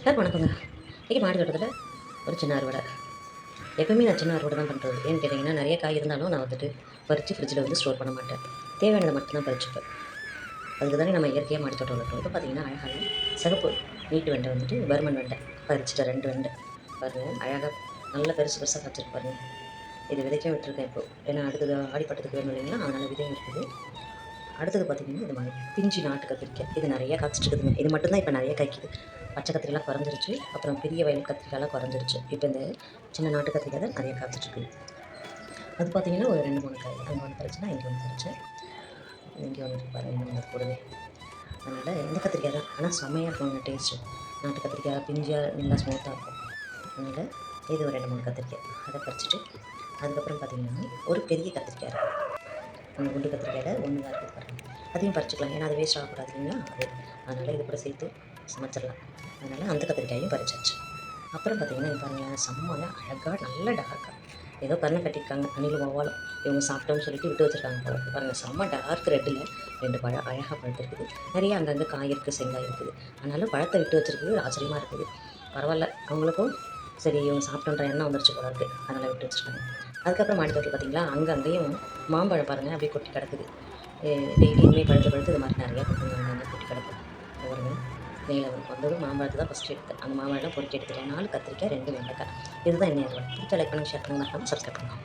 எல்லாருக்கும் வணக்கங்க. இன்றைக்கி மாடி தோட்டத்தில் ஒரு சின்ன அறுவடை. எப்பவுமே நான் சின்ன அறுவடை தான் பண்ணுறது. ஏன்னு கேட்டிங்கன்னா, நிறைய காய் இருந்தாலும் நான் வந்துட்டு பறித்து ஃப்ரிட்ஜில் வந்து ஸ்டோர் பண்ண மாட்டேன். தேவையானதை மட்டும்தான் பறிச்சுப்பேன். அதுக்கு தானே நம்ம இயற்கையாக மாடி தோட்டம் வளர்க்குறோம். இப்போ பார்த்தீங்கன்னா, அழகாக சிகப்பு நீட்டு வெண்டை வந்துட்டு பர்மன் வெண்டை பறிச்சுட்டேன். 2 வெண்டை பாருங்கள், அழகாக நல்லா பெருசு பெருசாக பறிச்சிருக்கு பாருங்கள். இது விதைக்க விட்டுருக்கேன் இப்போது. ஏன்னா அடுத்தது ஆடிப்பட்டத்துக்கு வேணும் இல்லைங்களா, அதனால் விதையும் இருக்குது. அடுத்தது பார்த்திங்கன்னா, இது மாதிரி பிஞ்சு நாட்டு கத்திரிக்காய். இது நிறையா காய்ச்சிட்டுருக்குதுங்க. இது மட்டும்தான் இப்போ நிறைய காய்க்குது. பச்சை கத்திரிலாம் குறைஞ்சிருச்சு. அப்புறம் பெரிய வயல் கத்திரிக்காயெலாம் குறைஞ்சிருச்சு. இப்போ இந்த சின்ன நாட்டு கத்திரிக்காய் தான் நிறைய காய்ச்சிட்ருக்கு. அது பார்த்திங்கன்னா ஒரு 2, 3 காய். அங்கே ஒன்று பறிச்சுன்னா இங்கே ஒன்று பறிச்சேன். இங்கே ஒன்று பாருங்கள், இன்னும் அது கூடவே. அதனால் இந்த கத்திரிக்காய் தான், ஆனால் செம்மையாக இருக்குங்க டேஸ்ட்டு. நாட்டு கத்திரிக்காய் பிஞ்சாக நல்லா ஸ்மூத்தாக இருக்கும். அதனால் இது ஒரு 2, 3 கத்திரிக்காய் அதை பறிச்சுட்டு, அதுக்கப்புறம் பார்த்திங்கன்னா ஒரு பெரிய கத்திரிக்காய் இருக்குது. அந்த குண்டு கத்திரிக்காயில் ஒன்று தான் இருக்குது பாருங்கள். அதையும் பறிச்சுக்கலாம், ஏன்னா அது வேஸ்ட் ஆகக்கூடாது இல்லைங்களா அது. அதனால் இது கூட சேர்த்து சமைச்சிடலாம். அதனால் அந்த கத்திரிக்காயும் பறிச்சாச்சு. அப்புறம் பார்த்திங்கன்னா பாருங்கள், செம்மையாக அழகாக நல்ல டார்க்காக ஏதோ கண்ணை கட்டியிருக்காங்க. அணில் வவ்வாலும் இவங்க சாப்பிட்டோன்னு சொல்லிட்டு விட்டு வச்சுருக்காங்க போல. பாருங்கள், செம்ம டார்க் ரெட்டில் 2 பழம் அழகாக பழுத்து இருக்குது. நிறைய அங்கங்கே காய் இருக்குது, செங்காய் இருக்குது. அதனால பழத்தை விட்டு வச்சுருக்குது ஆச்சரியமாக இருக்குது. பரவாயில்ல, அவங்களுக்கும் சரி இவங்க சாப்பிட்டோன்ற எண்ணம் வந்துருச்சு போல இருக்குது, அதனால் விட்டு வச்சுருக்காங்க. அதுக்கப்புறம் மாடி தோட்டத்தில் பார்த்திங்களா, அங்கேயும் மாம்பழம் பாருங்கள் அப்படியே கொட்டி கிடக்குது. டெய்லியுமே பழுத்து பழுத்து இது மாதிரி நிறையா கொட்டி கிடக்கும். ஒரு மேலே வந்ததும் மாம்பழத்தை தான் ஃபஸ்ட்டு எடுத்தேன். அந்த மாம்பழம் பொறுக்கி எடுத்துட்டேன். 4 கத்திரிக்காய், 2 வெண்டைக்காய். இதுதான் என்ன அறுவடை. பிடிச்ச லைக் பண்ணுங்கள், ஷேர் பண்ணுங்கள், மறக்காமல் சப்ஸ்கிரைப் பண்ணுங்கள்.